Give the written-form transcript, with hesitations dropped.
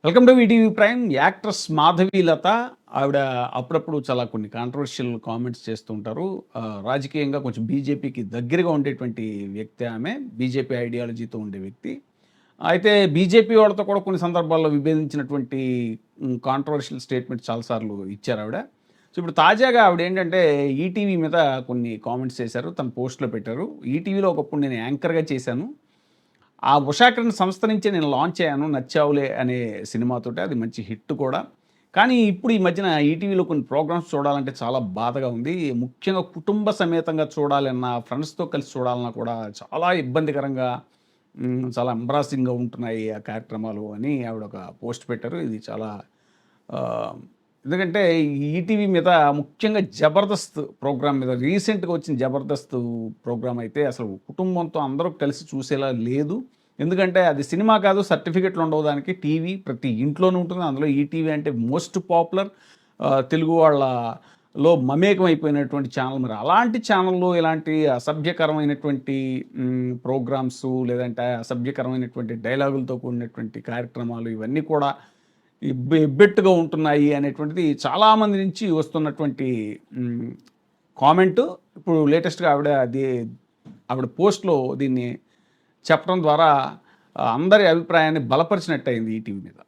Welcome to ETV Prime. Actress Madhavilatha ఆవిడ అప్పుడప్పుడు చాలా కొన్ని కాంట్రవర్షియల్ కామెంట్స్ చేస్తూ ఉంటారు. రాజకీయంగా కొంచెం బీజేపీకి దగ్గరగా ఉండేటువంటి వ్యక్తి ఆమె. బీజేపీ ఐడియాలజీతో ఉండే వ్యక్తి. అయితే బీజేపీ వాళ్ళతో కూడా కొన్ని సందర్భాల్లో విభేదించినటువంటి కాంట్రవర్షియల్ స్టేట్మెంట్స్ చాలాసార్లు ఇచ్చారావిడ. సో, ఇప్పుడు తాజాగా ఆవిడేంటంటే ఈటీవీ మీద కొన్ని కామెంట్స్ చేశారు. తన పోస్ట్‌లో పెట్టారు. ఈటీవీలో ఒకప్పుడు నేను యాంకర్‌గా చేశాను. ఆ 'ఉషాకిరణ్' సంస్థ నుంచే నేను లాంచ్ అయ్యాను 'నచ్చావులే' అనే సినిమాతోటి. అది మంచి హిట్ కూడా. కానీ ఇప్పుడు ఈ మధ్యన ఈటీవీలో కొన్ని ప్రోగ్రామ్స్ చూడాలంటే చాలా బాధగా ఉంది. ముఖ్యంగా కుటుంబ సమేతంగా చూడాలన్నా, ఫ్రెండ్స్‌తో కలిసి చూడాలన్నా కూడా చాలా ఇబ్బందికరంగా చాలా ఎంబారసింగ్‌గా ఉంటున్నాయి ఆ కార్యక్రమాలు అని ఆవిడ ఒక పోస్ట్ పెట్టారు. ఇది చాలా ఆహ్, ఎందుకంటే ఈటీవీ మీద ముఖ్యంగా 'జబర్దస్త్' ప్రోగ్రామ్ మీద రీసెంట్‌గా వచ్చిన 'జబర్దస్త్' ప్రోగ్రామ్ అయితే అసలు కుటుంబంతో అందరూ కలిసి చూసేలా లేదు. ఎందుకంటే అది సినిమా కాదు, సర్టిఫికెట్లు ఉండవు దానికి. టీవీ ప్రతి ఇంట్లోనూ ఉంటుంది. అందులో ఈటీవీ అంటే మోస్ట్ పాపులర్ తెలుగు వాళ్ళలో మమేకం అయిపోయినటువంటి ఛానల్. మరి అలాంటి ఛానల్‌లో ఇలాంటి అసభ్యకరమైనటువంటి ప్రోగ్రామ్సు, లేదంటే అసభ్యకరమైనటువంటి డైలాగులతో కూడినటువంటి కార్యక్రమాలు ఇవన్నీ కూడా ఎబ్బెట్టుగా ఉంటున్నాయి అనేటువంటిది చాలామంది నుంచి వస్తున్నటువంటి హ్మ్, కామెంటు. ఇప్పుడు లేటెస్ట్‌గా ఆవిడ పోస్ట్‌లో దీన్ని చెప్పడం ద్వారా అందరి అభిప్రాయాన్ని బలపరిచినట్టయింది ఈటీవీ మీద.